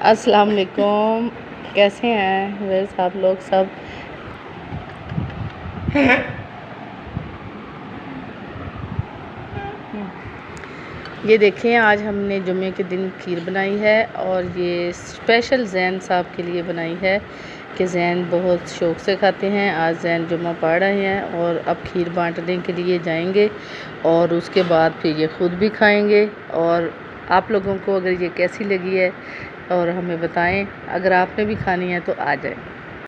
अस्सलाम वालेकुम। कैसे हैं वैसे आप लोग सब? ये देखें, आज हमने जुम्मे के दिन खीर बनाई है और ये स्पेशल जैन साहब के लिए बनाई है कि जैन बहुत शौक़ से खाते हैं। आज जैन जुम्मा पढ़ रहे हैं और अब खीर बांटने के लिए जाएंगे और उसके बाद फिर ये ख़ुद भी खाएंगे। और आप लोगों को अगर ये कैसी लगी है और हमें बताएं। अगर आपने भी खानी है तो आ जाएं।